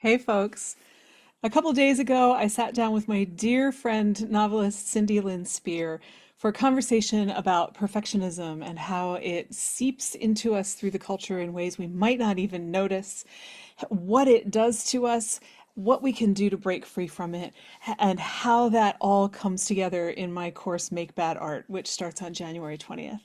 Hey, folks. A couple days ago, I sat down with my dear friend, novelist Cindy Lynn Speer, for a conversation about perfectionism and how it seeps into us through the culture in ways we might not even notice, what it does to us, what we can do to break free from it, and how that all comes together in my course, Make Bad Art, which starts on January 20th.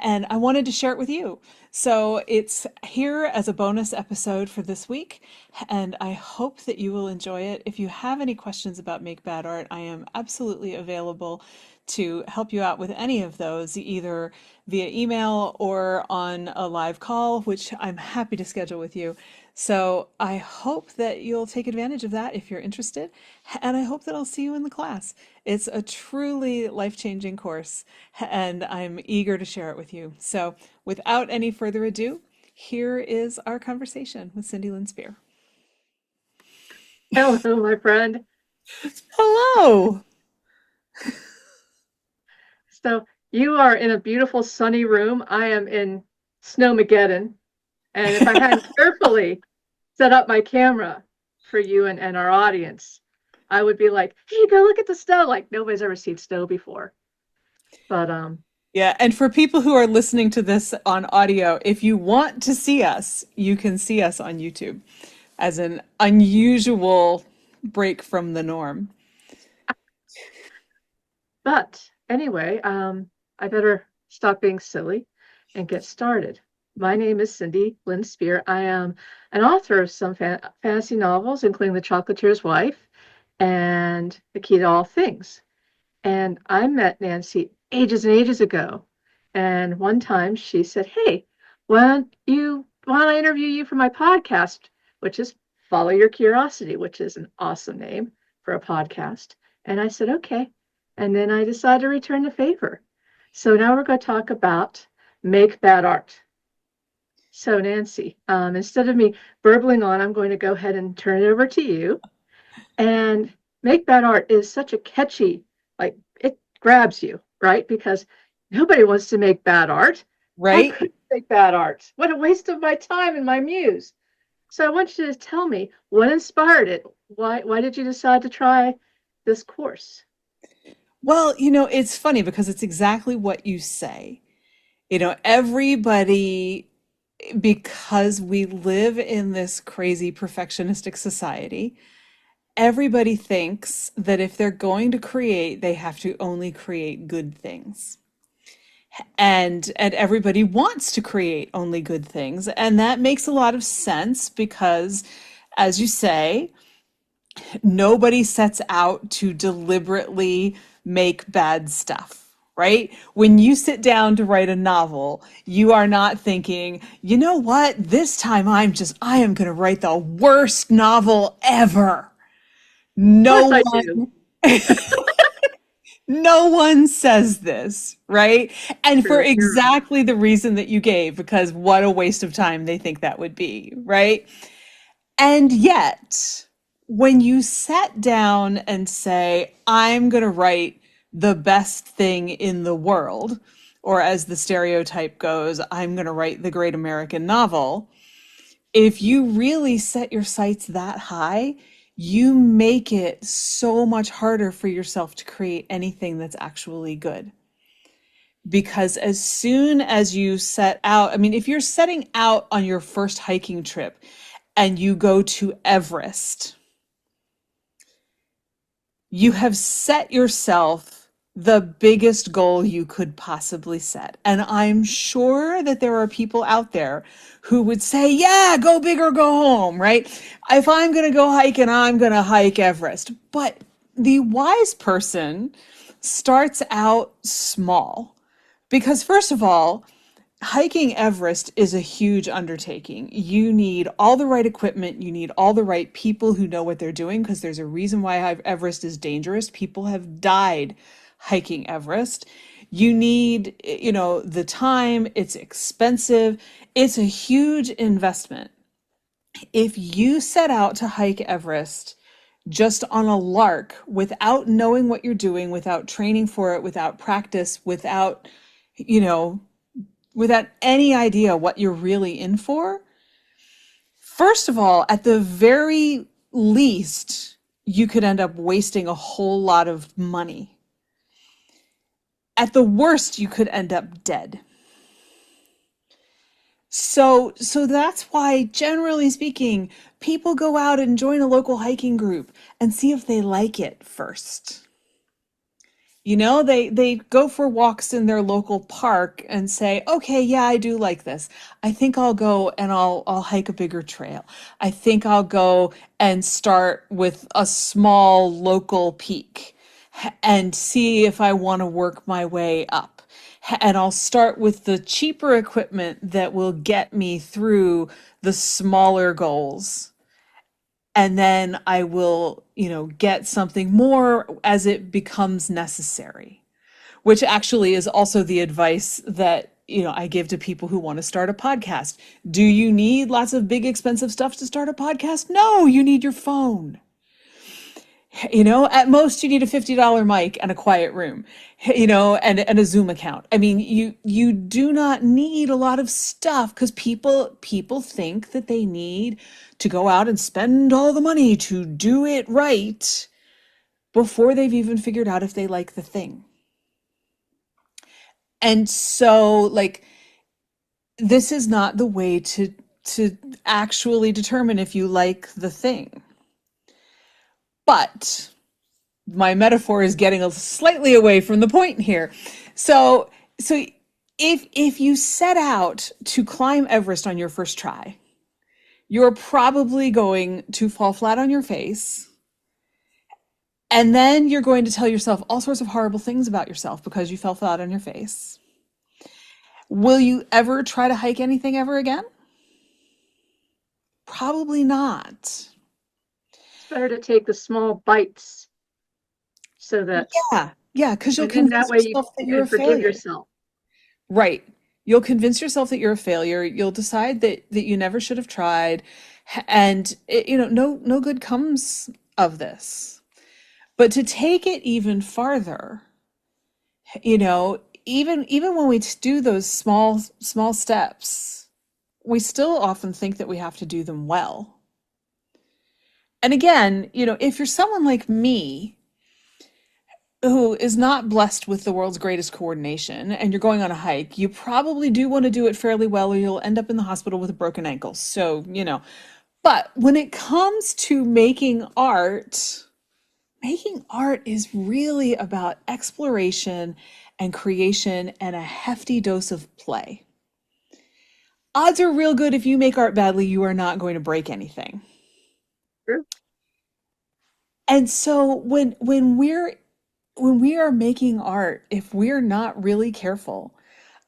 And I wanted to share it with you. So it's here as a bonus episode for this week, and I hope that you will enjoy it. If you have any questions about Make Bad Art, I am absolutely available to help you out with any of those, either via email or on a live call, which I'm happy to schedule with you. So I hope that you'll take advantage of that if you're interested, and I hope that I'll see you in the class. It's a truly life-changing course, and I'm eager to share it with you. So without any further ado, here is our conversation with Cindy Lynn Speer. Hello, my friend. Hello. So you are in a beautiful sunny room. I am in Snowmageddon. And if I hadn't carefully set up my camera for you and our audience, I would be like, hey, go look at the snow. Like nobody's ever seen snow before. But Yeah, and for people who are listening to this on audio, if you want to see us, you can see us on YouTube as an unusual break from the norm. but anyway, I better stop being silly and get started. My name is Cindy Lynn Speer. I am an author of some fantasy novels, including The Chocolatier's Wife and The Key to All Things. And I met Nancy ages and ages ago. And one time she said, hey, why don't I interview you for my podcast, which is Follow Your Curiosity, which is an awesome name for a podcast. And I said, okay. And then I decided to return the favor. So now we're going to talk about Make Bad Art. So Nancy, instead of me burbling on, I'm going to go ahead and turn it over to you. And Make Bad Art is such a catchy, like it grabs you, right? Because nobody wants to make bad art. Why Right? could I make bad art? What a waste of my time and my muse. So I want you to tell me what inspired it. Why did you decide to try this course? Well, it's funny because it's exactly what you say. Everybody, because we live in this crazy perfectionistic society, everybody thinks that if they're going to create, they have to only create good things. And everybody wants to create only good things. And that makes a lot of sense because, as you say, nobody sets out to deliberately make bad stuff. Right? When you sit down to write a novel, you are not thinking, you know what? This time I am going to write the worst novel ever. Of course No I do. one, no one says this, right? And for True. You're right. exactly the reason that you gave, because what a waste of time they think that would be, right? And yet, when you sat down and say, I'm going to write the best thing in the world, or as the stereotype goes, I'm going to write the great American novel, if you really set your sights that high, you make it so much harder for yourself to create anything that's actually good. Because as soon as you set out, I mean, if you're setting out on your first hiking trip and you go to Everest, you have set yourself the biggest goal you could possibly set. And I'm sure that there are people out there who would say, yeah, go big or go home, right? If I'm going to go hiking, I'm going to hike Everest. But the wise person starts out small because, first of all, hiking Everest is a huge undertaking. You need all the right equipment, you need all the right people who know what they're doing, because there's a reason why Everest is dangerous. People have died hiking Everest. You need, the time, it's expensive, it's a huge investment. If you set out to hike Everest just on a lark without knowing what you're doing, without training for it, without practice, you know, without any idea what you're really in for, First of all, at the very least, you could end up wasting a whole lot of money. At the worst, you could end up dead. So that's why, generally speaking, people go out and join a local hiking group and see if they like it first. You know, they go for walks in their local park and say, "Okay, yeah, I do like this. I think I'll go and I'll hike a bigger trail. I think I'll go and start with a small local peak and see if I want to work my way up. And I'll start with the cheaper equipment that will get me through the smaller goals. And then I will, get something more as it becomes necessary." Which actually is also the advice that, I give to people who want to start a podcast. Do you need lots of big expensive stuff to start a podcast? No, you need your phone. At most you need a $50 mic and a quiet room, and a Zoom account. I mean, you do not need a lot of stuff because people think that they need to go out and spend all the money to do it right before they've even figured out if they like the thing. And so, like, this is not the way to actually determine if you like the thing. But my metaphor is getting a slightly away from the point here. So if you set out to climb Everest on your first try, you're probably going to fall flat on your face. And then you're going to tell yourself all sorts of horrible things about yourself because you fell flat on your face. Will you ever try to hike anything ever again? Probably not. It's better to take the small bites so that, Yeah, because you'll and then that convince way you yourself that you're can a forgive failure. yourself. Right. You'll convince yourself that you're a failure. You'll decide that you never should have tried. And no good comes of this. But to take it even farther, even when we do those small steps, we still often think that we have to do them well. And again, if you're someone like me who is not blessed with the world's greatest coordination and you're going on a hike, you probably do want to do it fairly well or you'll end up in the hospital with a broken ankle. So, but when it comes to making art is really about exploration and creation and a hefty dose of play. Odds are real good if you make art badly, you are not going to break anything. True. And so when we are making art, if we're not really careful,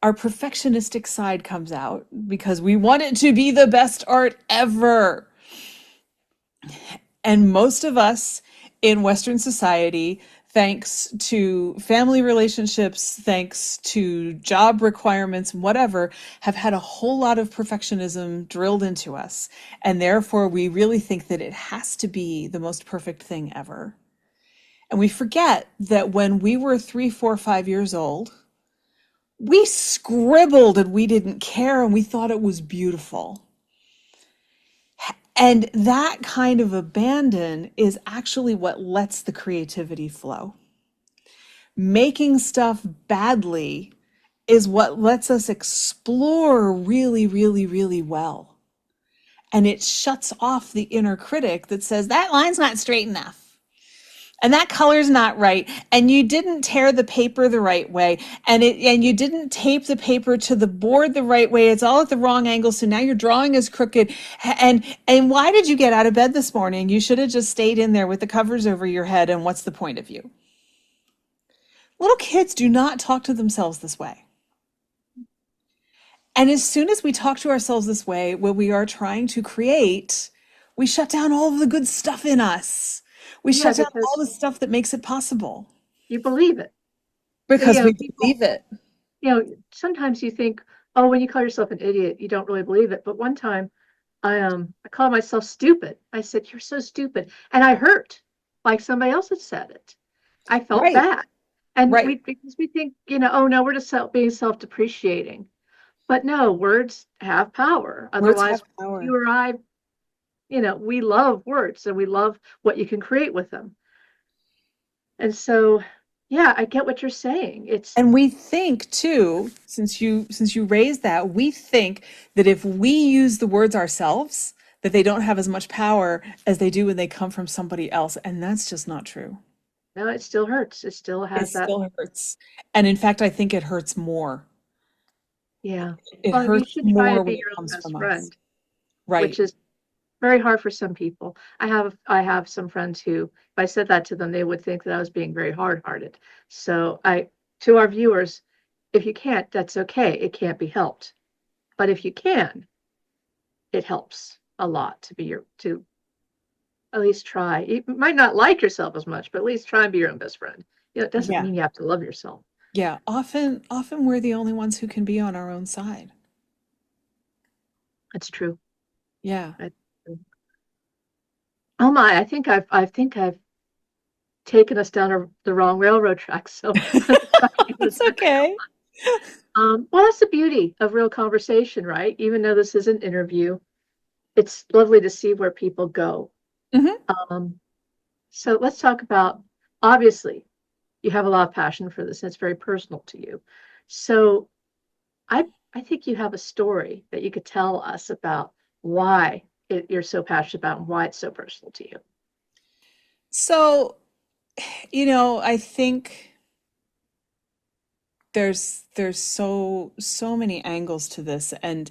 our perfectionistic side comes out because we want it to be the best art ever. And most of us in Western society, thanks to family relationships, thanks to job requirements, whatever, have had a whole lot of perfectionism drilled into us. And therefore, we really think that it has to be the most perfect thing ever. And we forget that when we were 3, 4, 5 years old, we scribbled and we didn't care and we thought it was beautiful. And that kind of abandon is actually what lets the creativity flow. Making stuff badly is what lets us explore really, really, really well. And it shuts off the inner critic that says, that line's not straight enough. And that color's not right, and you didn't tear the paper the right way, and you didn't tape the paper to the board the right way. It's all at the wrong angle, so now your drawing is crooked. And why did you get out of bed this morning? You should have just stayed in there with the covers over your head, and what's the point of you? Little kids do not talk to themselves this way. And as soon as we talk to ourselves this way, when we are trying to create, we shut down all of the good stuff in us. We Yeah, shut down all because the stuff that makes it possible. you believe it. So, Because we believe it. sometimes you think, oh, when you call yourself an idiot, you don't really believe it. But one time I called myself stupid. I said, "You're so stupid." And I hurt like somebody else had said it. I felt Right, bad. And right. because we think, oh no, we're just being self-depreciating. But no, words have power. Words have Otherwise, power. you or I we love words and we love what you can create with them. And so, yeah, I get what you're saying. It's And we think too, since you raised that, we think that if we use the words ourselves, that they don't have as much power as they do when they come from somebody else, and that's just not true. no, it still hurts. It still It has that. still hurts. And in fact, I think it hurts more. Yeah. It Well, you hurts should try to more when be it your own comes best from us. friend, which Right. is very hard for some people. I have some friends who, if I said that to them, they would think that I was being very hard-hearted. So to our viewers, if you can't, that's okay. It can't be helped. But if you can, it helps a lot to at least try. You might not like yourself as much, but at least try and be your own best friend. It doesn't Yeah. mean you have to love yourself. Yeah. Often we're the only ones who can be on our own side. That's true. Yeah. I, oh my, I think I've taken us down the wrong railroad track. So That's okay. well, that's the beauty of real conversation, right? Even though this is an interview, it's lovely to see where people go. Hmm. Um, so let's talk about, obviously, you have a lot of passion for this, and it's very personal to you. So I think you have a story that you could tell us about why you're so passionate about and why it's so personal to you. So, I think there's so many angles to this, and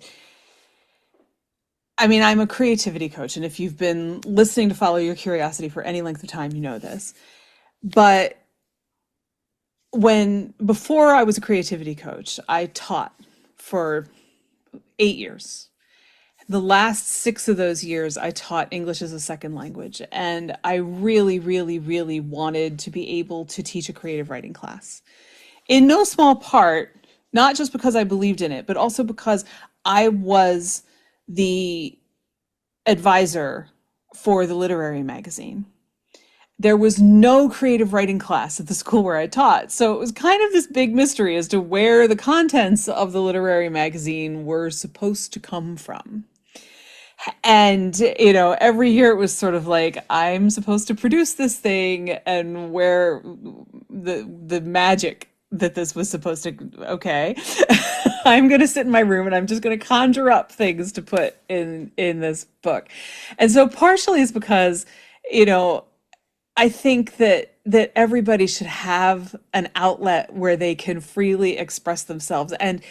I mean, I'm a creativity coach, and if you've been listening to Follow Your Curiosity for any length of time, you know this. But when before I was a creativity coach, I taught for 8 years. The last 6 of those years, I taught English as a second language, and I really, really, really wanted to be able to teach a creative writing class. In no small part, not just because I believed in it, but also because I was the advisor for the literary magazine. There was no creative writing class at the school where I taught. So it was kind of this big mystery as to where the contents of the literary magazine were supposed to come from. And, every year it was sort of like, I'm supposed to produce this thing, and where the magic that this was supposed to, okay. I'm going to sit in my room and I'm just going to conjure up things to put in this book. And so partially is because, you know, I think that everybody should have an outlet where they can freely express themselves. And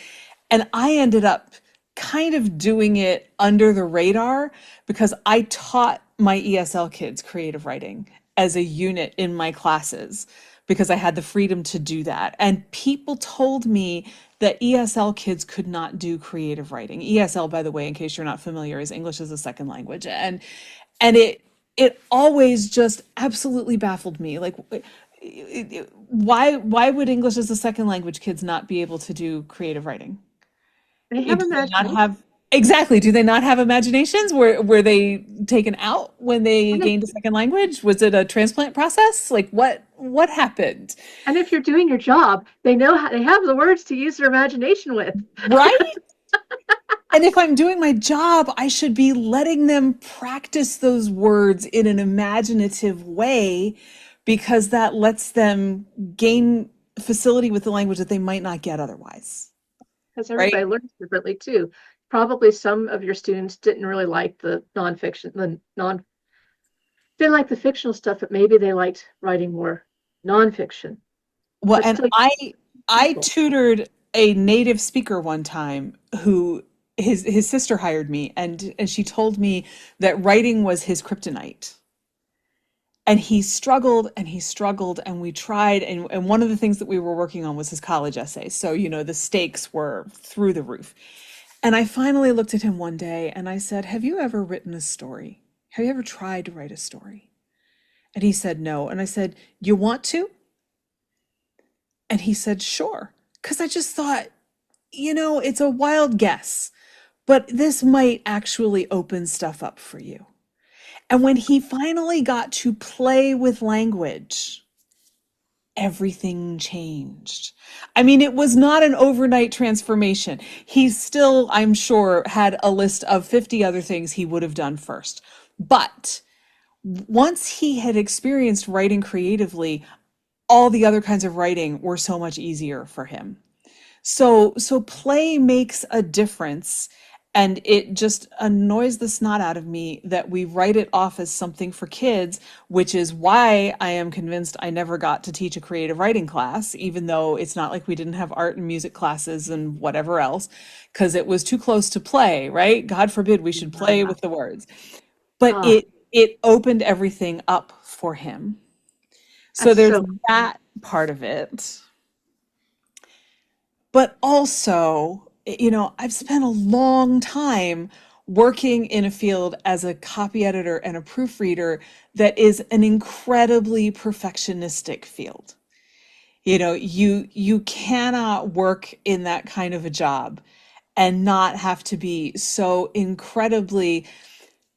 I ended up kind of doing it under the radar because I taught my ESL kids creative writing as a unit in my classes because I had the freedom to do that. And people told me that ESL kids could not do creative writing. ESL, by the way, in case you're not familiar, is English as a second language. And it always just absolutely baffled me. Like, why would English as a second language kids not be able to do creative writing? They Do have they not imagination. have exactly? Do they not have imaginations? Were they taken out when they And if, gained a second language? Was it a transplant process? Like what happened? and if you're doing your job, they have the words to use their imagination with. Right? And if I'm doing my job, I should be letting them practice those words in an imaginative way because that lets them gain facility with the language that they might not get otherwise. Because Right? everybody learns differently too. Probably some of your students didn't really like the nonfiction, the non didn't like the fictional stuff, but maybe they liked writing more nonfiction. Well, But and still, I people. tutored a native speaker one time who his sister hired me, and she told me that writing was his kryptonite. And he struggled, and we tried, and one of the things that we were working on was his college essay. So, the stakes were through the roof. And I finally looked at him one day and I said, "Have you ever written a story? Have you ever tried to write a story?" And he said, "No." And I said, "You want to?" And he said, "Sure." Because I just thought, it's a wild guess, but this might actually open stuff up for you. And when he finally got to play with language, everything changed. I mean, it was not an overnight transformation. He still, I'm sure, had a list of 50 other things he would have done first. But once he had experienced writing creatively, all the other kinds of writing were so much easier for him. So play makes a difference, and it just annoys the snot out of me that we write it off as something for kids, which is why I am convinced I never got to teach a creative writing class, even though it's not like we didn't have art and music classes and whatever else, because it was too close to play, right? God forbid we should play Yeah. with the words. But Ah, it opened everything up for him. So that's there's so. that part of it. But also, I've spent a long time working in a field as a copy editor and a proofreader that is an incredibly perfectionistic field. You cannot work in that kind of a job and not have to be so incredibly,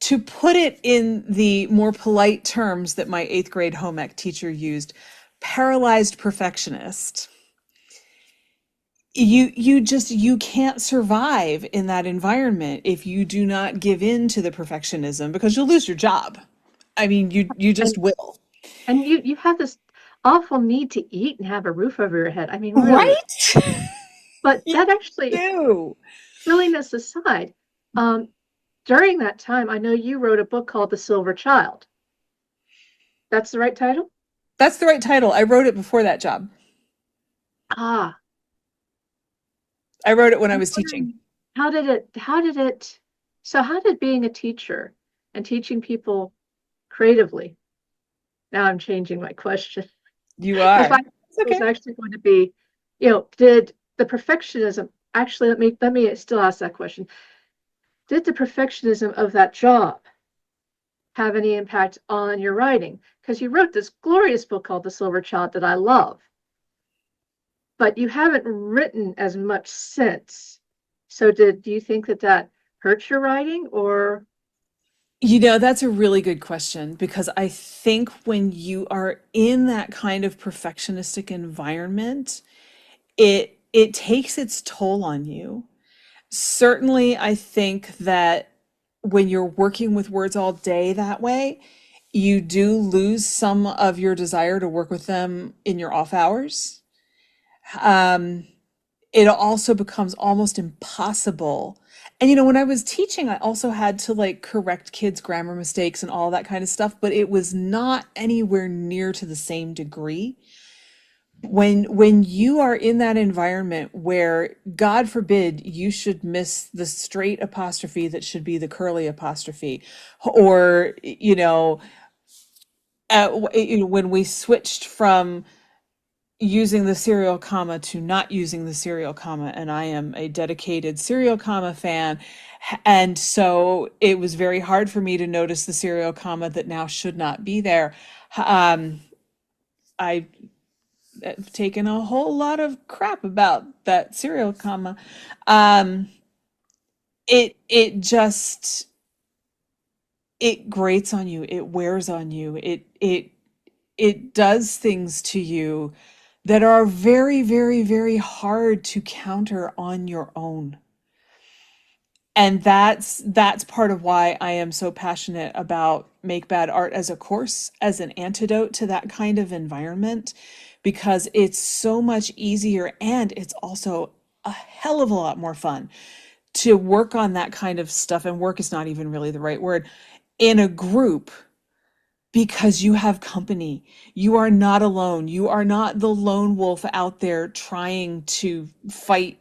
to put it in the more polite terms that my eighth grade home ec teacher used, paralyzed perfectionist. You can't survive in that environment if you do not give in to the perfectionism, because you'll lose your job. I mean, you just And will. you have this awful need to eat and have a roof over your head. I mean, really. Right? But You that actually, do. silliness aside, um, during that time, I know you wrote a book called The Silver Child. That's the right title? That's the right title. I wrote it before that job. Ah, I wrote it when I I'm was teaching. wondering, how did being a teacher and teaching people creatively, now I'm changing my question. You Because are. my It's was okay. actually going to be, did the perfectionism actually, let me still ask that question. Did the perfectionism of that job have any impact on your writing? Because you wrote this glorious book called The Silver Child that I love, but you haven't written as much since. So do you think that hurt your writing or? That's a really good question, because I think when you are in that kind of perfectionistic environment, it takes its toll on you. Certainly, I think that when you're working with words all day that way, you do lose some of your desire to work with them in your off hours. Um, it also becomes almost impossible. And when I was teaching, I also had to like correct kids' grammar mistakes and all that kind of stuff, but it was not anywhere near to the same degree. When you are in that environment where, God forbid, you should miss the straight apostrophe that should be the curly apostrophe, or when we switched from using the serial comma to not using the serial comma, and I am a dedicated serial comma fan, and so it was very hard for me to notice the serial comma that now should not be there. um, I taken a whole lot of crap about that serial comma. Um, it just, it grates on you, it wears on you, it does things to you that are very, very, very hard to counter on your own. And that's part of why I am so passionate about Make Bad Art as a course, as an antidote to that kind of environment, because it's so much easier, and it's also a hell of a lot more fun to work on that kind of stuff. And work is not even really the right word, in a group, because you have company. You are not alone. You are not the lone wolf out there trying to fight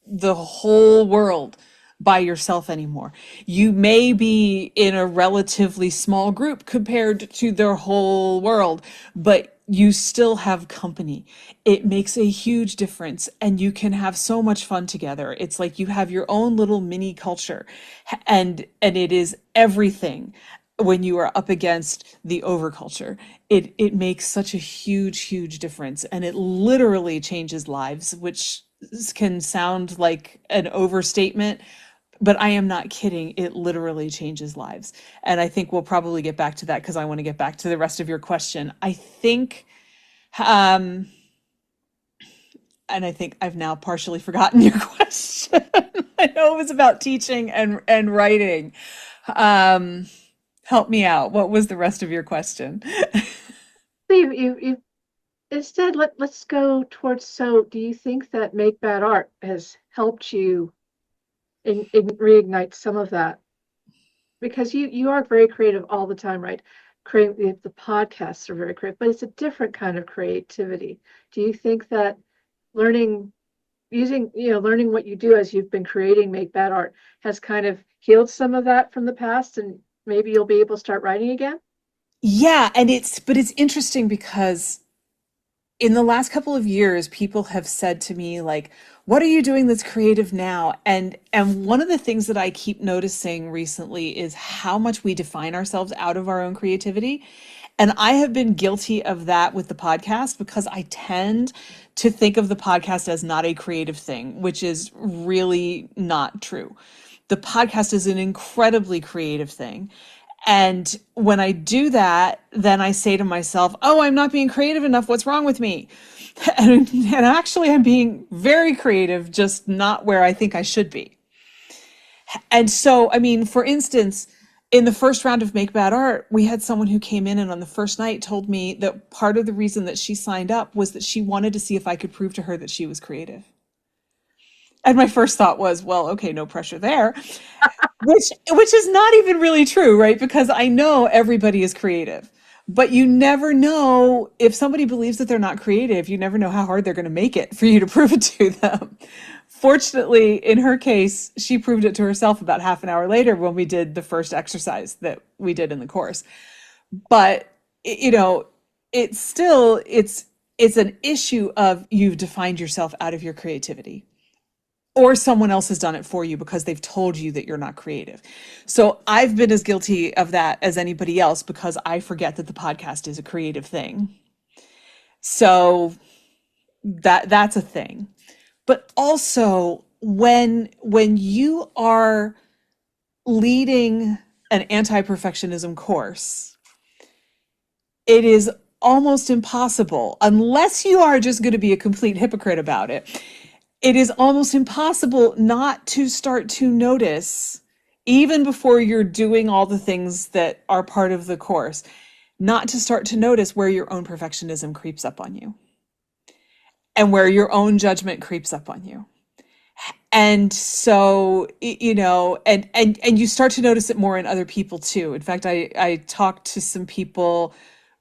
the whole world by yourself anymore. You may be in a relatively small group compared to their whole world, but you still have company. It makes a huge difference, and you can have so much fun together. It's like you have your own little mini culture, and it is everything when you are up against the overculture. It makes such a huge difference, and it literally changes lives, which can sound like an overstatement, but I am not kidding. It literally changes lives. And I think we'll probably get back to that, because I want to get back to the rest of your question. Um, and I think I've now partially forgotten your question. I know it was about teaching and writing. Um, Help me out. What was the rest of your question? So you instead let's go towards, so do you think that Make Bad Art has helped you in reignite some of that? Because you are very creative all the time, right? Create the podcasts are very creative, but it's a different kind of creativity. Do you think that learning using, learning what you do as you've been creating Make Bad Art has kind of healed some of that from the past, and maybe you'll be able to start writing again? Yeah, and it's interesting because in the last couple of years, people have said to me, like, what are you doing that's creative now? And one of the things that I keep noticing recently is how much we define ourselves out of our own creativity. And I have been guilty of that with the podcast because I tend to think of the podcast as not a creative thing, which is really not true. The podcast is an incredibly creative thing. And when I do that, then I say to myself, oh, I'm not being creative enough. What's wrong with me? And actually, I'm being very creative, just not where I think I should be. And so, I mean, for instance, in the first round of Make Bad Art, we had someone who came in and on the first night told me that part of the reason that she signed up was that she wanted to see if I could prove to her that she was creative. And my first thought was, well, okay, no pressure there. Which is not even really true, right? Because I know everybody is creative. But you never know if somebody believes that they're not creative, you never know how hard they're going to make it for you to prove it to them. Fortunately, in her case, she proved it to herself about half an hour later when we did the first exercise that we did in the course. But you know, it's an issue of you've defined yourself out of your creativity, or someone else has done it for you because they've told you that you're not creative. So I've been as guilty of that as anybody else because I forget that the podcast is a creative thing. So that's a thing. But also when you are leading an anti-perfectionism course, it is almost impossible, unless you are just going to be a complete hypocrite about it, it is almost impossible not to start to notice, even before you're doing all the things that are part of the course, not to start to notice where your own perfectionism creeps up on you and where your own judgment creeps up on you. And so, and you start to notice it more in other people too. In fact, I talked to some people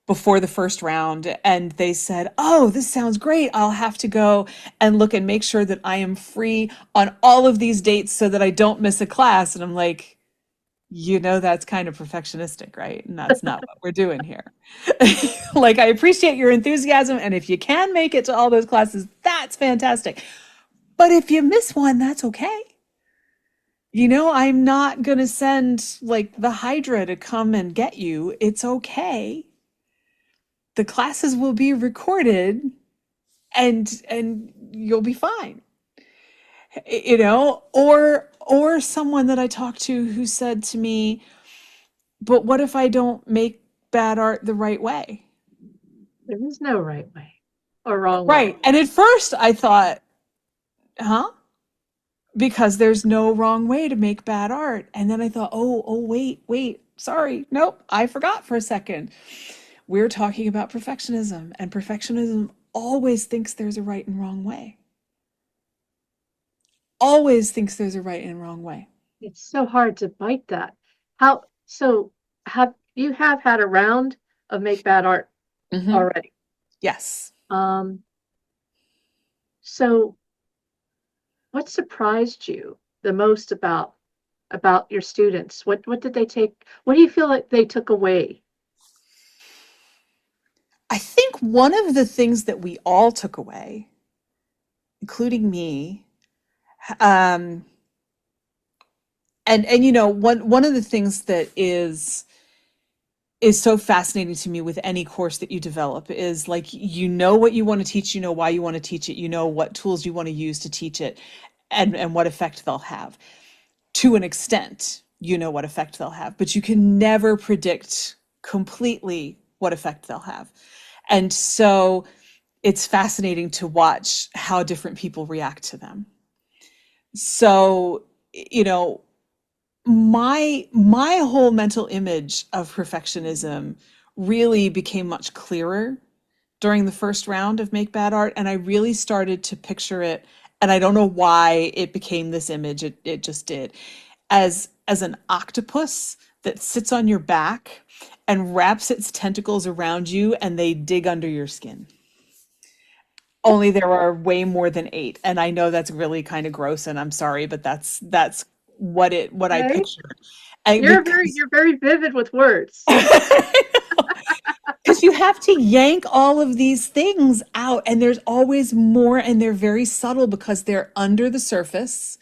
before the first round and they said, oh, this sounds great. I'll have to go and look and make sure that I am free on all of these dates so that I don't miss a class. And I'm like, that's kind of perfectionistic, right? And that's not what we're doing here. Like, I appreciate your enthusiasm. And if you can make it to all those classes, that's fantastic. But if you miss one, that's okay. I'm not going to send like the Hydra to come and get you. It's okay. The classes will be recorded and you'll be fine. Or someone that I talked to who said to me, but what if I don't make bad art the right way? There is no right way or wrong way. Right. And at first I thought, huh? Because there's no wrong way to make bad art. And then I thought, oh, wait, sorry. Nope, I forgot for a second. We're talking about perfectionism, and perfectionism always thinks there's a right and wrong way. Always thinks there's a right and wrong way. It's so hard to bite that. How so have you have had a round of Make Bad Art Mm-hmm. already? Yes. Um, so what surprised you the most about your students? What did they take? What do you feel like they took away? I think one of the things that we all took away, including me, um, and one of the things that is so fascinating to me with any course that you develop is like, what you want to teach, why you want to teach it, what tools you want to use to teach it, and what effect they'll have. To an extent, what effect they'll have, but you can never predict completely what effect they'll have. And so it's fascinating to watch how different people react to them. So, you know, my whole mental image of perfectionism really became much clearer during the first round of Make Bad Art, and I really started to picture it, and I don't know why it became this image, it just did, as an octopus that sits on your back and wraps its tentacles around you and they dig under your skin. Only there are way more than eight. And I know that's really kind of gross and I'm sorry, but that's what I Okay. pictured. And because You're very vivid with words. because you have to yank all of these things out and there's always more and they're very subtle because they're under the surface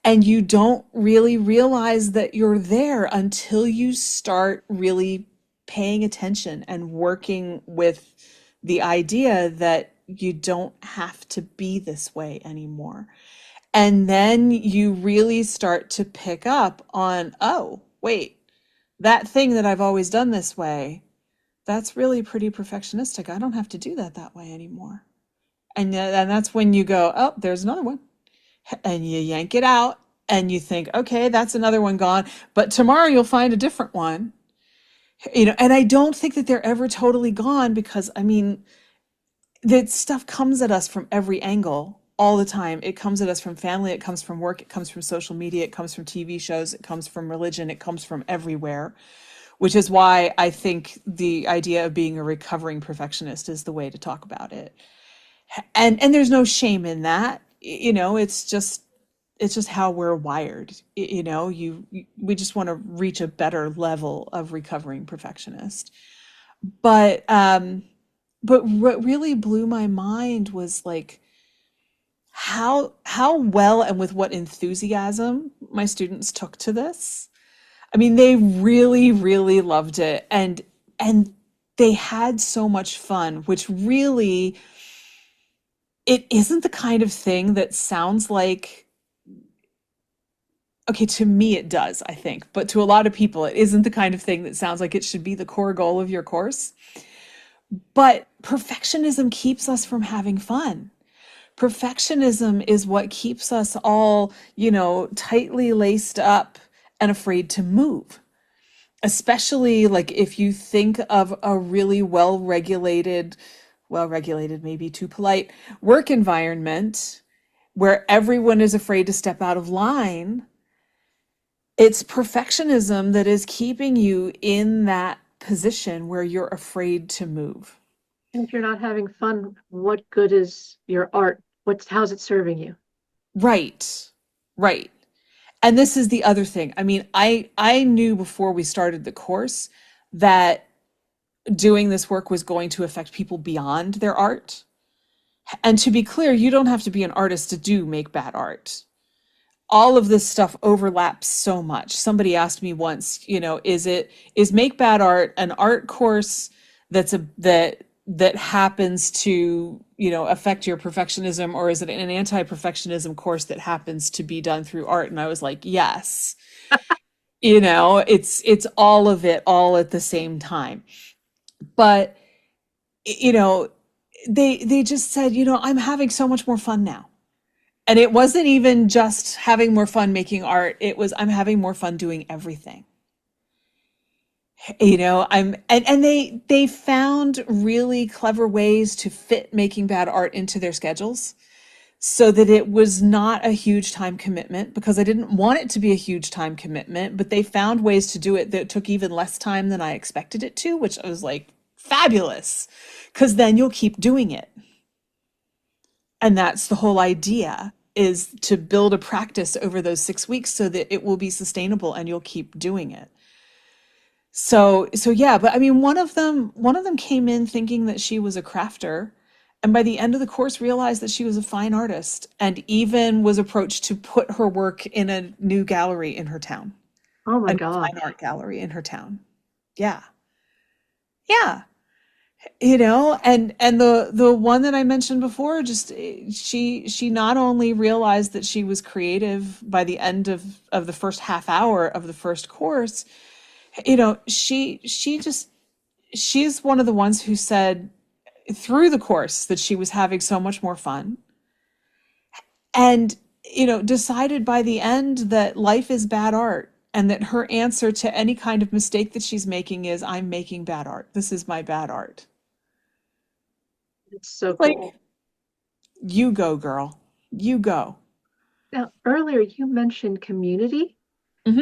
and you don't really realize that you're there until you start really paying attention and working with the idea that you don't have to be this way anymore. And then you really start to pick up on, oh, wait, that thing that I've always done this way, that's really pretty perfectionistic. I don't have to do that way anymore. And that's when you go, oh, there's another one. And you yank it out and you think, okay, that's another one gone. But tomorrow you'll find a different one. And I don't think that they're ever totally gone because, I mean, that stuff comes at us from every angle all the time. It comes at us from family, it comes from work, it comes from social media, it comes from TV shows, it comes from religion, it comes from everywhere, which is why I think the idea of being a recovering perfectionist is the way to talk about it. And there's no shame in that. It's just how we're wired. We just want to reach a better level of recovering perfectionist. But what really blew my mind was like how well and with what enthusiasm my students took to this. I mean, they really, really loved it, and they had so much fun, which really it isn't the kind of thing that sounds like, okay, to me it does, I think, but to a lot of people it isn't the kind of thing that sounds like it should be the core goal of your course. But perfectionism keeps us from having fun. Perfectionism is what keeps us all, tightly laced up and afraid to move. Especially like if you think of a really well regulated, maybe too polite, work environment where everyone is afraid to step out of line, it's perfectionism that is keeping you in that position where you're afraid to move. And if you're not having fun, what good is your art? How's it serving you? Right. Right. And this is the other thing. I mean, I knew before we started the course that doing this work was going to affect people beyond their art. And to be clear, you don't have to be an artist to do Make Bad Art. All of this stuff overlaps so much. Somebody asked me once, is Make Bad Art an art course that happens to, affect your perfectionism, or is it an anti-perfectionism course that happens to be done through art? And I was like, yes. It's all of it all at the same time. But you know, they just said, I'm having so much more fun now. And it wasn't even just having more fun making art. It was I'm having more fun doing everything. And they found really clever ways to fit making bad art into their schedules so that it was not a huge time commitment, because I didn't want it to be a huge time commitment, but they found ways to do it that took even less time than I expected it to, which I was like, fabulous, because then you'll keep doing it. And that's the whole idea, is to build a practice over those 6 weeks so that it will be sustainable and you'll keep doing it. So yeah, but I mean, one of them came in thinking that she was a crafter, and by the end of the course realized that she was a fine artist, and even was approached to put her work in a new gallery in her town, Oh my a new God. fine art gallery in her town. Yeah. Yeah. And the one that I mentioned before, just she not only realized that she was creative by the end of the first half hour of the first course, she's one of the ones who said through the course that she was having so much more fun, and decided by the end that life is bad art, and that her answer to any kind of mistake that she's making is, I'm making bad art. This is my bad art. It's so Like, cool. you go, girl. You go. Now, earlier you mentioned community. Hmm.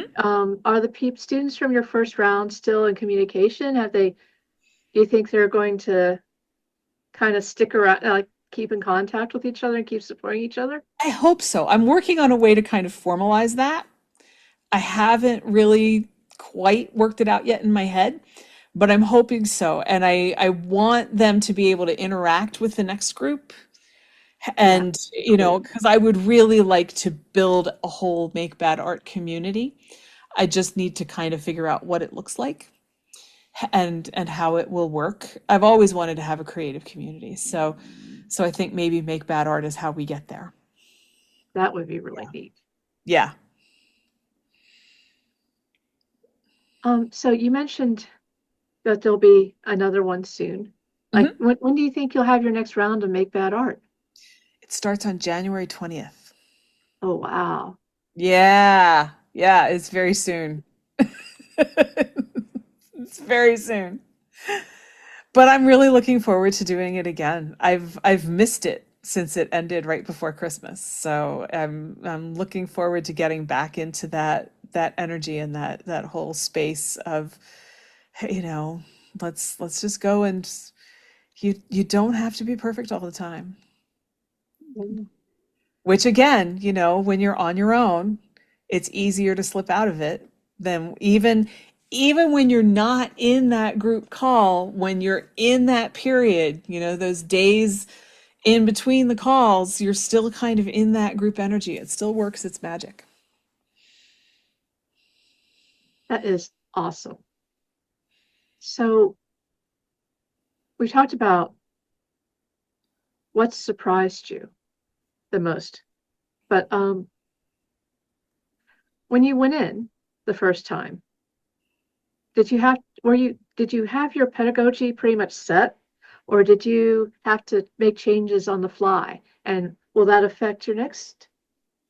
Are the students from your first round still in communication? Do you think they're going to kind of stick around, like keep in contact with each other and keep supporting each other? I hope so. I'm working on a way to kind of formalize that. I haven't really quite worked it out yet in my head, but I'm hoping so. And I want them to be able to interact with the next group. Yeah, And, cool. because I would really like to build a whole Make Bad Art community. I just need to kind of figure out what it looks like and how it will work. I've always wanted to have a creative community. So I think maybe Make Bad Art is how we get there. That would be really neat. Yeah. So you mentioned that there'll be another one soon. Like, Hmm. when do you think you'll have your next round of Make Bad Art? It starts on January 20th. Oh, wow. Yeah. Yeah, it's very soon. It's very soon. But I'm really looking forward to doing it again. I've missed it since it ended right before Christmas. So I'm looking forward to getting back into that energy and that whole space of, you know, let's just go, and you don't have to be perfect all the time. Mm. Which again, when you're on your own, it's easier to slip out of it than even when you're not in that group call, when you're in that period, those days in between the calls, you're still kind of in that group energy. It still works its magic. That is awesome. So we talked about what surprised you the most, but when you went in the first time, did you have your pedagogy pretty much set, or did you have to make changes on the fly? And will that affect your next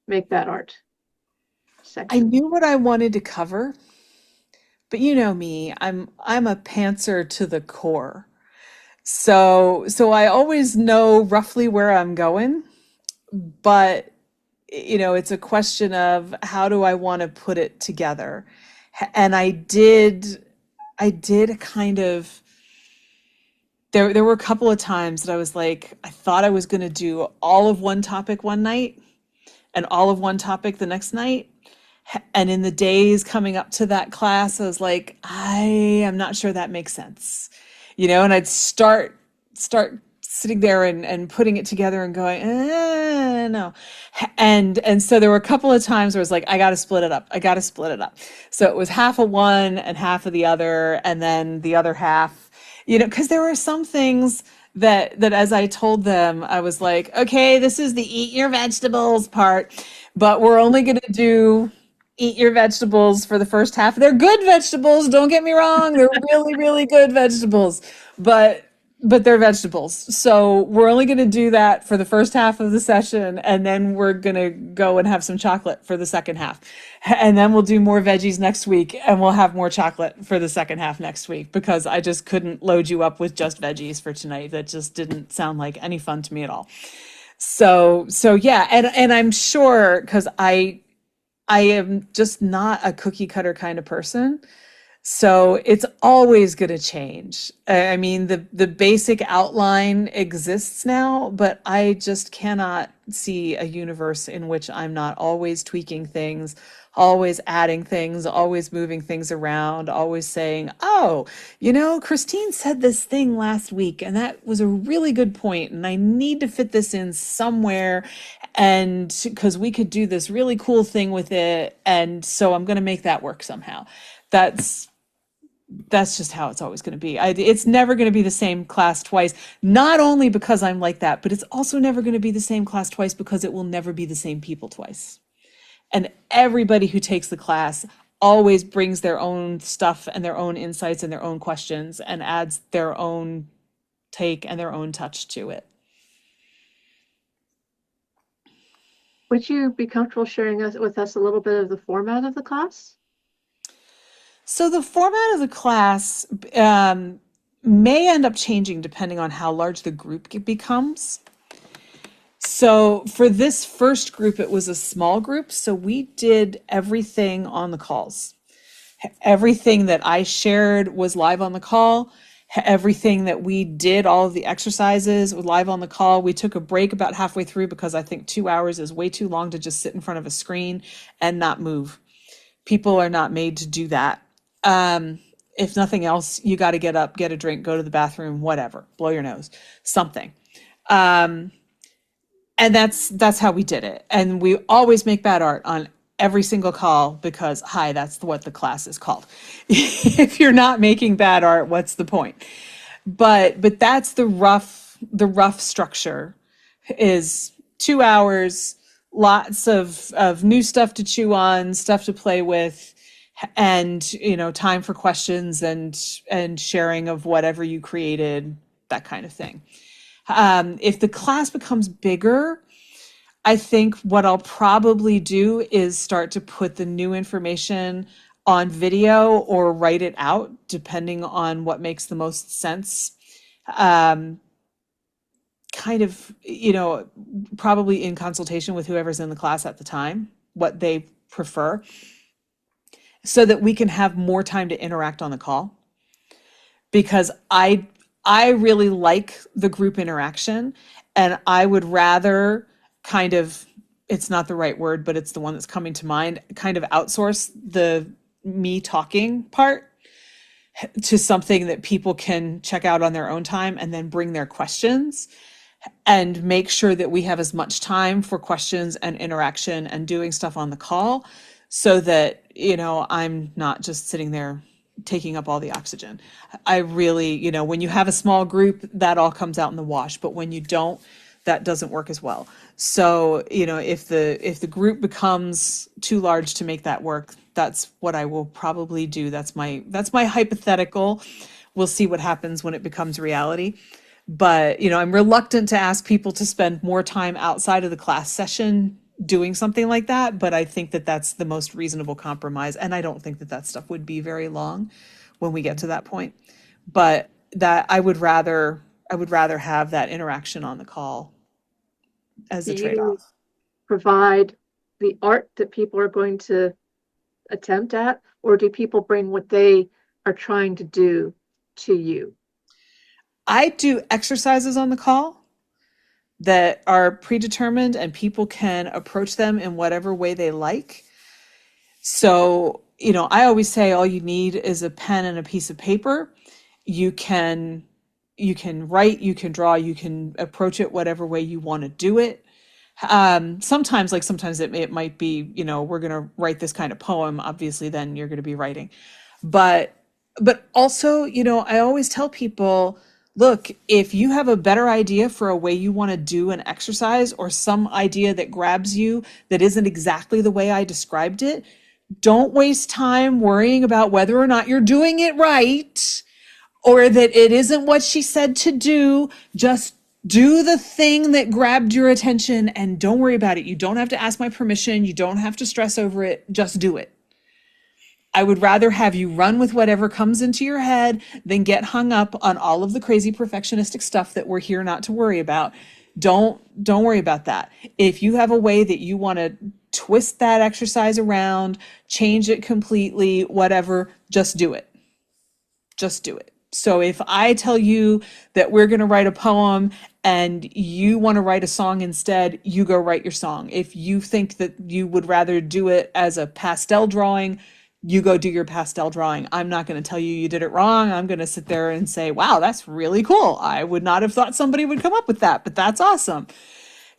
Make That Art I section? knew what I wanted to cover, but you know me, I'm a pantser to the core. So I always know roughly where I'm going, but it's a question of how do I want to put it together. And I did kind of, there were a couple of times that I was like, I thought I was going to do all of one topic one night and all of one topic the next night. And in the days coming up to that class, I was like, I am not sure that makes sense. And I'd start sitting there and putting it together and going, no. And so there were a couple of times where I was like, I got to split it up. I got to split it up. So it was half of one and half of the other, and then the other half, because there were some things that as I told them, I was like, okay, this is the eat your vegetables part, but we're only going to do eat your vegetables for the first half. They're good vegetables, don't get me wrong. They're really, really good vegetables, but they're vegetables. So we're only going to do that for the first half of the session, and then we're going to go and have some chocolate for the second half. And then we'll do more veggies next week, and we'll have more chocolate for the second half next week, because I just couldn't load you up with just veggies for tonight. That just didn't sound like any fun to me at all. So yeah, and I'm sure, because I am just not a cookie cutter kind of person. So it's always going to change. I mean, the basic outline exists now, but I just cannot see a universe in which I'm not always tweaking things, always adding things, always moving things around, always saying, oh, Christine said this thing last week, and that was a really good point, and I need to fit this in somewhere, and because we could do this really cool thing with it, and so I'm going to make that work somehow. That's that's just how it's always going to be. It's never going to be the same class twice, not only because I'm like that, but it's also never going to be the same class twice because it will never be the same people twice. And everybody who takes the class always brings their own stuff and their own insights and their own questions and adds their own take and their own touch to it. Would you be comfortable sharing with us a little bit of the format of the class? So the format of the class um, may end up changing depending on how large the group becomes. So for this first group, it was a small group. So we did everything on the calls. Everything that I shared was live on the call. Everything that we did, all of the exercises was live on the call. We took a break about halfway through because I think 2 hours is way too long to just sit in front of a screen and not move. People are not made to do that. If nothing else, you got to get up, get a drink, go to the bathroom, whatever, blow your nose, something. And that's how we did it. And we always make bad art on every single call because, hi, that's what the class is called. If you're not making bad art, what's the point? But that's the rough structure is 2 hours, lots of new stuff to chew on, stuff to play with, and time for questions and sharing of whatever you created, that kind of thing. If the class becomes bigger, I think what I'll probably do is start to put the new information on video or write it out, depending on what makes the most sense. Um, Kind of, probably in consultation with whoever's in the class at the time, what they prefer, so that we can have more time to interact on the call. Because I really like the group interaction, and I would rather kind of, it's not the right word, but it's the one that's coming to mind, kind of outsource the me talking part to something that people can check out on their own time and then bring their questions, and make sure that we have as much time for questions and interaction and doing stuff on the call, so that I'm not just sitting there taking up all the oxygen. I really, when you have a small group, that all comes out in the wash, but when you don't, that doesn't work as well. So if the group becomes too large to make that work, that's what I will probably do. That's my hypothetical. We'll see what happens when it becomes reality. But I'm reluctant to ask people to spend more time outside of the class session doing something like that, but I think that that's the most reasonable compromise, and I don't think that that stuff would be very long when we get to that point. But that I would rather have that interaction on the call as Do a you trade-off. provide the art that people are going to attempt at, or do people bring what they are trying to do to you? I do exercises on the call that are predetermined, and people can approach them in whatever way they like. So, I always say all you need is a pen and a piece of paper. You can you can write, you can draw, you can approach it whatever way you want to do it. Sometimes it might be, we're going to write this kind of poem. Obviously, then you're going to be writing. But but also, I always tell people, look, if you have a better idea for a way you want to do an exercise, or some idea that grabs you that isn't exactly the way I described it, don't waste time worrying about whether or not you're doing it right, or that it isn't what she said to do. Just do the thing that grabbed your attention and don't worry about it. You don't have to ask my permission. You don't have to stress over it. Just do it. I would rather have you run with whatever comes into your head than get hung up on all of the crazy perfectionistic stuff that we're here not to worry about. Don't worry about that. If you have a way that you want to twist that exercise around, change it completely, whatever, just do it. Just do it. So if I tell you that we're going to write a poem and you want to write a song instead, you go write your song. If you think that you would rather do it as a pastel drawing, you go do your pastel drawing. I'm not going to tell you you did it wrong. I'm going to sit there and say, wow, that's really cool. I would not have thought somebody would come up with that, but that's awesome.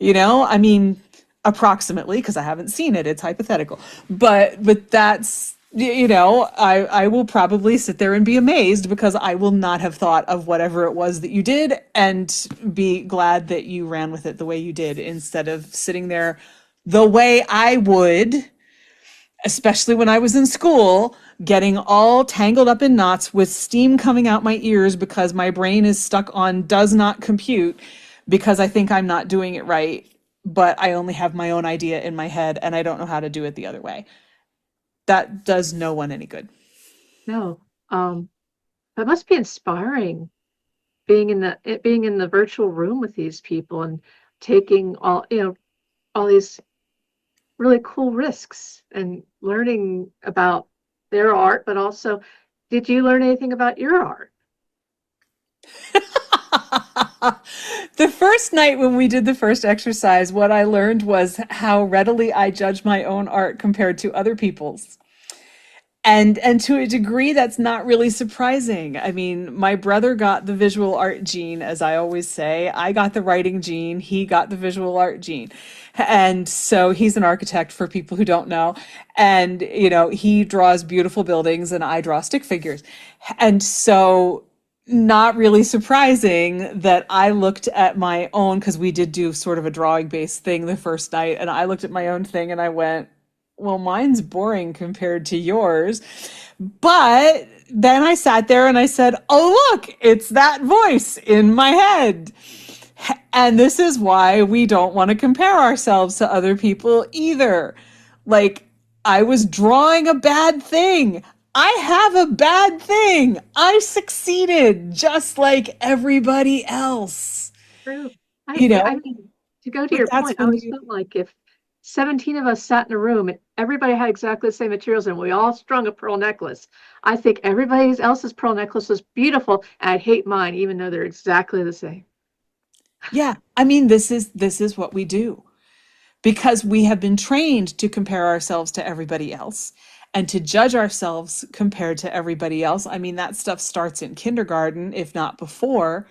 I mean, approximately, because I haven't seen it, it's hypothetical. But that's, I will probably sit there and be amazed, because I will not have thought of whatever it was that you did, and be glad that you ran with it the way you did, instead of sitting there the way I would, especially when I was in school, getting all tangled up in knots with steam coming out my ears because my brain is stuck on does not compute, because I think I'm not doing it right, but I only have my own idea in my head and I don't know how to do it the other way. That does no one any good. No. That must be inspiring being in the virtual room with these people and taking all these really cool risks and learning about their art, but also, did you learn anything about your art? The first night when we did the first exercise, what I learned was how readily I judge my own art compared to other people's. And to a degree that's not really surprising. I mean, my brother got the visual art gene, as I always say. I got the writing gene, he got the visual art gene. And so he's an architect for people who don't know. And he draws beautiful buildings and I draw stick figures. And so not really surprising that I looked at my own, because we did do sort of a drawing based thing the first night, and I looked at my own thing and I went, well, mine's boring compared to yours. But then I sat there and I said, oh, look, it's that voice in my head. And this is why we don't want to compare ourselves to other people either. Like, I was drawing a bad thing. I have a bad thing. I succeeded just like everybody else. True. You I know, mean, to go to but your that's point, I when always you, felt like if 17 of us sat in a room and everybody had exactly the same materials and we all strung a pearl necklace, I think everybody else's pearl necklace was beautiful and I'd hate mine even though they're exactly the same. yeah, I mean, this is what we do, because we have been trained to compare ourselves to everybody else and to judge ourselves compared to everybody else. I mean, that stuff starts in kindergarten, if not before.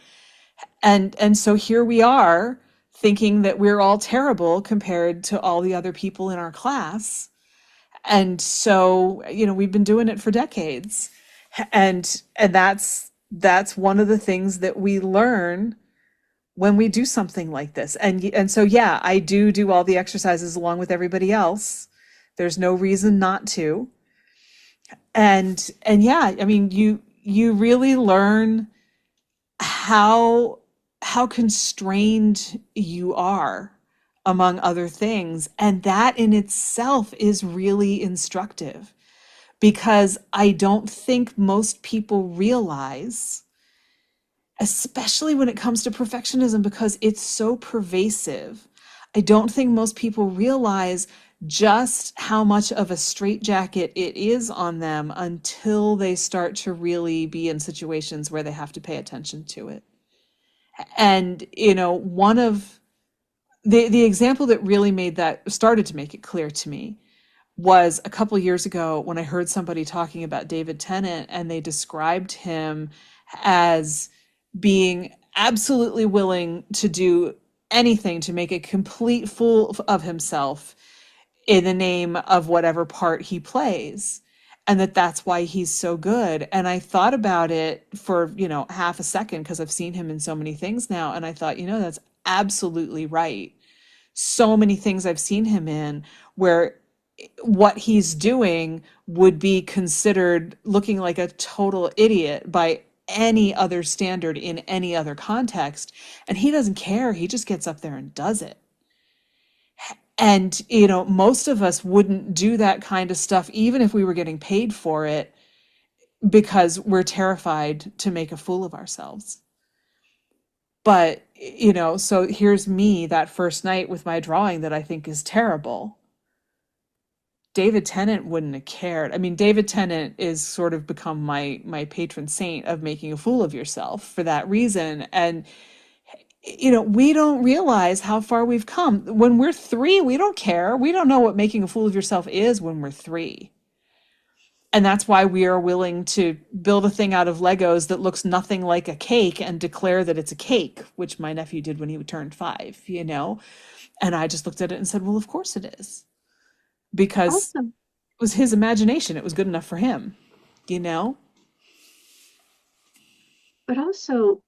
And so here we are thinking that we're all terrible compared to all the other people in our class. And so, we've been doing it for decades. And that's one of the things that we learn when we do something like this. And so yeah, I do all the exercises along with everybody else. There's no reason not to. And yeah, I mean, you really learn how how constrained you are, among other things, and that in itself is really instructive, because I don't think most people realize, especially when it comes to perfectionism, because it's so pervasive. I don't think most people realize just how much of a straitjacket it is on them until they start to really be in situations where they have to pay attention to it. And, one of the example that really started to make it clear to me was a couple years ago when I heard somebody talking about David Tennant, and they described him as being absolutely willing to do anything to make a complete fool of himself in the name of whatever part he plays, and that's why he's so good. And I thought about it for half a second, because I've seen him in so many things now, and I thought, that's absolutely right. So many things I've seen him in where what he's doing would be considered looking like a total idiot by any other standard in any other context, and he doesn't care. He just gets up there and does it. And most of us wouldn't do that kind of stuff even if we were getting paid for it, because we're terrified to make a fool of ourselves. But so here's me that first night with my drawing that I think is terrible. David Tennant wouldn't have cared. I mean, David Tennant is sort of become my patron saint of making a fool of yourself for that reason. And we don't realize how far we've come. When we're 3, we don't care. We don't know what making a fool of yourself is when we're 3. And that's why we are willing to build a thing out of Legos that looks nothing like a cake and declare that it's a cake, which my nephew did when he turned 5. And I just looked at it and said, well, of course it is. Because Awesome. it was his imagination. It was good enough for him, you know? But also,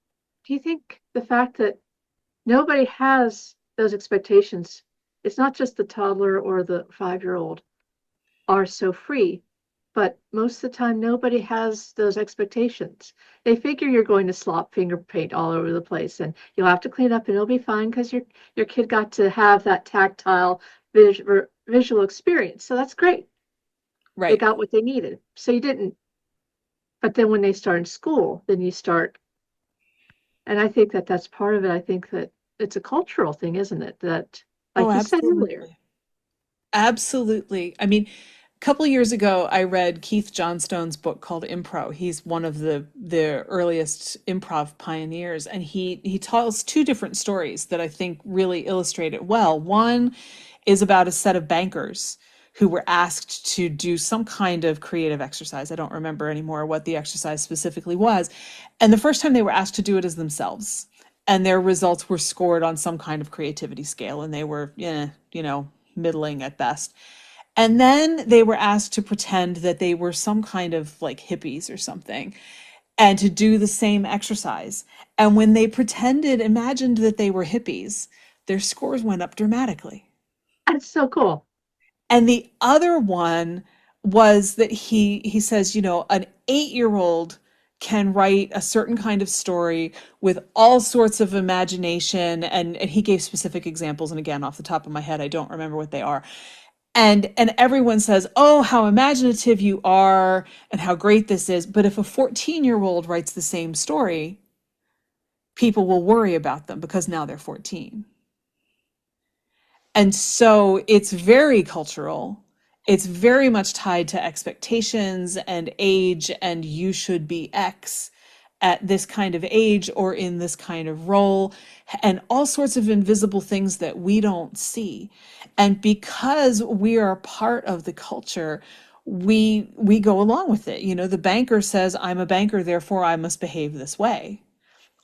do you think the fact that nobody has those expectations, it's not just the toddler or the 5-year-old are so free, but most of the time nobody has those expectations. They figure you're going to slop finger paint all over the place and you'll have to clean up and it'll be fine because your kid got to have that tactile visual experience. So that's great. They Right. got what they needed. So you didn't. But then when they start in school, then you start, and I think that that's part of it. I think that it's a cultural thing, isn't it? That, Oh, like you said earlier, absolutely. Absolutely. I mean, a couple years ago, I read Keith Johnstone's book called Impro. He's one of the earliest improv pioneers, and he tells two different stories that I think really illustrate it well. One is about a set of bankers who were asked to do some kind of creative exercise. I don't remember anymore what the exercise specifically was. And the first time they were asked to do it as themselves, and their results were scored on some kind of creativity scale, and they were, middling at best. And then they were asked to pretend that they were some kind of like hippies or something and to do the same exercise. And when they imagined that they were hippies, their scores went up dramatically. that's so cool. And the other one was that he says, an 8-year-old can write a certain kind of story with all sorts of imagination, and he gave specific examples, and again off the top of my head I don't remember what they are. And everyone says, "Oh, how imaginative you are and how great this is." But if a 14-year-old writes the same story, people will worry about them because now they're 14. And so it's very cultural. It's very much tied to expectations and age, and you should be X at this kind of age or in this kind of role, and all sorts of invisible things that we don't see. And because we are part of the culture, we go along with it. The banker says, "I'm a banker, therefore I must behave this way,"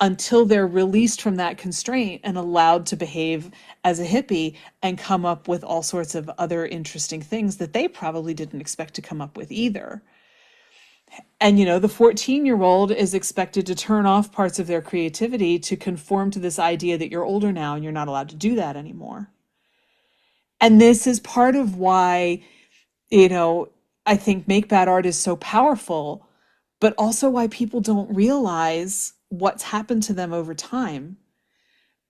until they're released from that constraint and allowed to behave as a hippie and come up with all sorts of other interesting things that they probably didn't expect to come up with either. And the 14-year-old is expected to turn off parts of their creativity to conform to this idea that you're older now and you're not allowed to do that anymore. And this is part of why, I think Make Bad Art is so powerful, but also why people don't realize what's happened to them over time,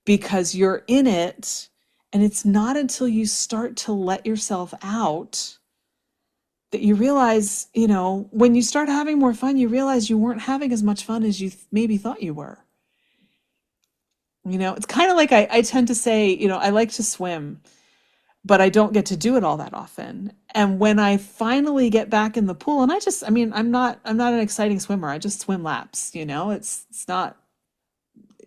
because you're in it, and it's not until you start to let yourself out that you realize, when you start having more fun, you realize you weren't having as much fun as you maybe thought you were. It's kind of like I tend to say, I like to swim, but I don't get to do it all that often. And when I finally get back in the pool, and I'm not an exciting swimmer. I just swim laps, it's not,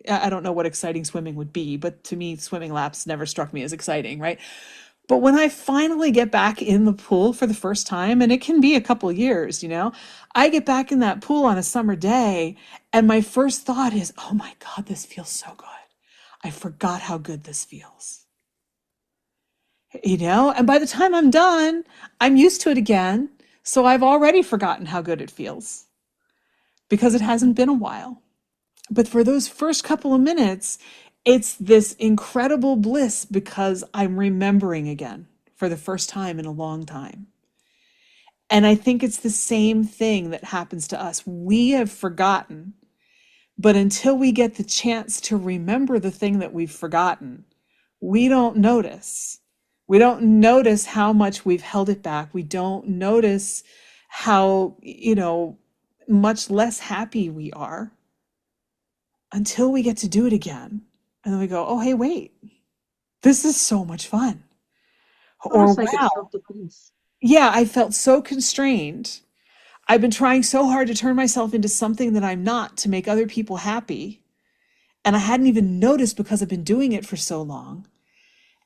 I don't know what exciting swimming would be, but to me, swimming laps never struck me as exciting, right? But when I finally get back in the pool for the first time, and it can be a couple years, I get back in that pool on a summer day, and my first thought is, "Oh my God, this feels so good. I forgot how good this feels." And by the time I'm done, I'm used to it again. So I've already forgotten how good it feels because it hasn't been a while. But for those first couple of minutes, it's this incredible bliss because I'm remembering again for the first time in a long time. And I think it's the same thing that happens to us. We have forgotten, but until we get the chance to remember the thing that we've forgotten, we don't notice. We don't notice how much we've held it back. We don't notice how, much less happy we are until we get to do it again. And then we go, "Oh, hey, wait, this is so much fun." Or, Almost like it's "Wow, self-defense. yeah, I felt so constrained. I've been trying so hard to turn myself into something that I'm not to make other people happy. And I hadn't even noticed because I've been doing it for so long.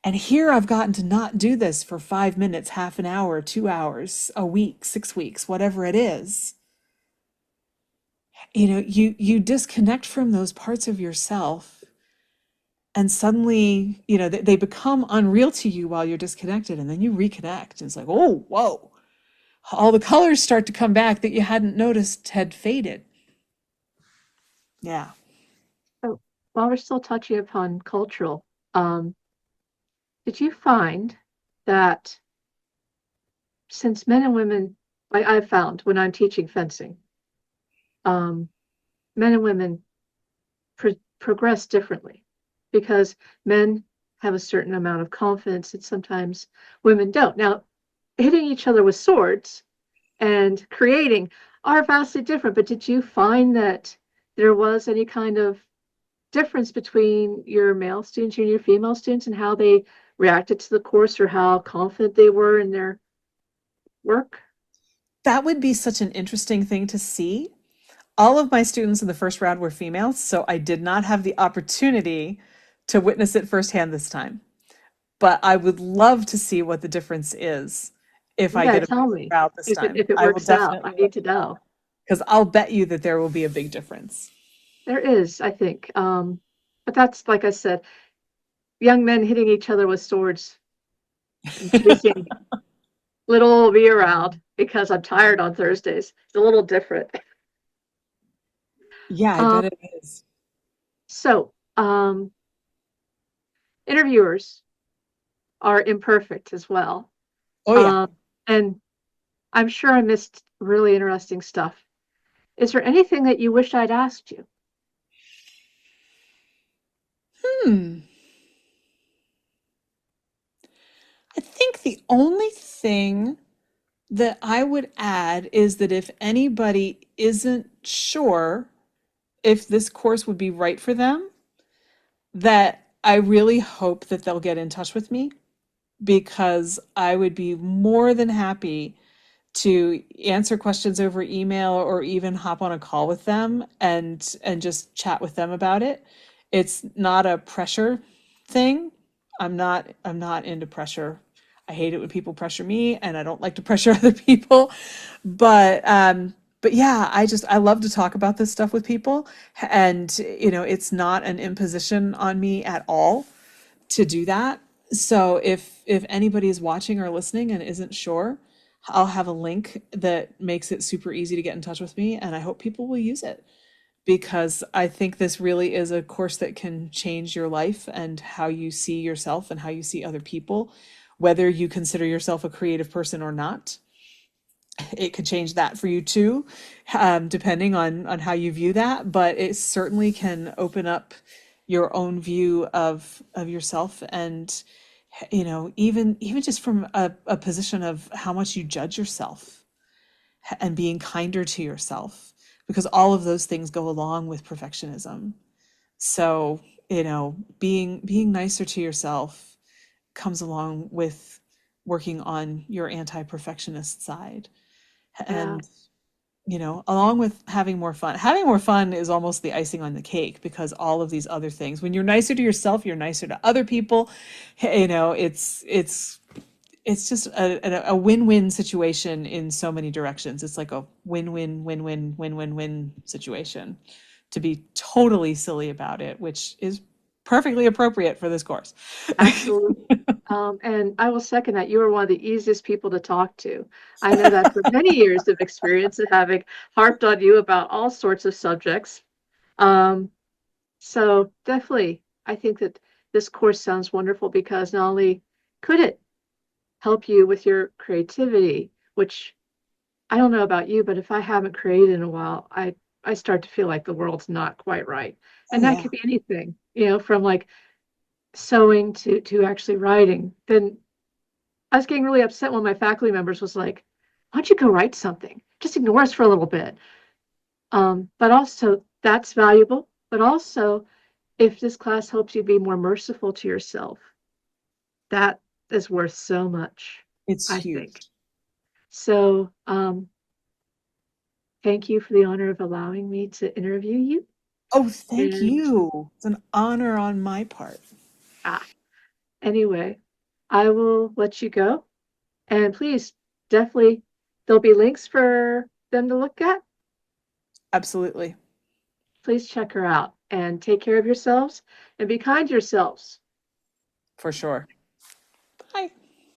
And here I've gotten to not do this for 5 minutes, half an hour, 2 hours, a week, 6 weeks, whatever it is." You disconnect from those parts of yourself, and suddenly, they become unreal to you while you're disconnected, and then you reconnect. And it's like, "Oh, whoa." All the colors start to come back that you hadn't noticed had faded. Yeah. So while we're still touching upon cultural, um, did you find that since men and women, I've found when I'm teaching fencing, um, men and women progress differently because men have a certain amount of confidence and sometimes women don't. Now, hitting each other with swords and creating are vastly different. But did you find that there was any kind of difference between your male students and your female students and how they reacted to the course or how confident they were in their work? That would be such an interesting thing to see. All of my students in the first round were females, so I did not have the opportunity to witness it firsthand this time. But I would love to see what the difference is if You I gotta get a tell bigger me crowd this if time. it I will works out. definitely I let need to you know know. because I'll bet you that there will be a big difference. There is, I think. But that's like I said, young men hitting each other with swords and chasing little old me around because I'm tired on Thursdays. It's a little different. Yeah, I Um, bet it is. so interviewers are imperfect as well. Oh, yeah. Um, and I'm sure I missed really interesting stuff. Is there anything that you wish I'd asked you? Hmm. I think the only thing that I would add is that if anybody isn't sure if this course would be right for them, that I really hope that they'll get in touch with me because I would be more than happy to answer questions over email or even hop on a call with them and just chat with them about it. It's not a pressure thing. I'm not into pressure. I hate it when people pressure me and I don't like to pressure other people. But yeah, I love to talk about this stuff with people and it's not an imposition on me at all to do that. So if anybody is watching or listening and isn't sure, I'll have a link that makes it super easy to get in touch with me, and I hope people will use it because I think this really is a course that can change your life and how you see yourself and how you see other people, whether you consider yourself a creative person or not. It could change that for you too, depending on how you view that. But it certainly can open up your own view of yourself, and even just from a position of how much you judge yourself and being kinder to yourself, because all of those things go along with perfectionism. So being nicer to yourself comes along with working on your anti-perfectionist side Yeah, and along with having more fun. Having more fun is almost the icing on the cake because all of these other things, when you're nicer to yourself, you're nicer to other people. It's just a win-win situation in so many directions. It's like a win-win, win-win, win-win-win situation to be totally silly about it, which is perfectly appropriate for this course. absolutely. And I will second that. You are one of the easiest people to talk to. I know that for many years of experience of having harped on you about all sorts of subjects. Um, so definitely, I think that this course sounds wonderful because not only could it help you with your creativity, which I don't know about you, but if I haven't created in a while, I start to feel like the world's not quite right. Oh And that yeah. could be anything, from like sewing to actually writing. Then I was getting really upset when my faculty members was like, "Why don't you go write something? Just ignore us for a little bit." But also that's valuable. But also, if this class helps you be more merciful to yourself, that is worth so much, It's I think. huge. So, thank you for the honor of allowing me to interview you. Oh, thank And you. It's an honor on my part. ah, anyway, I will let you go. And please, definitely, there'll be links for them to look at. Absolutely. Please check her out and take care of yourselves and be kind to yourselves. For sure. Bye.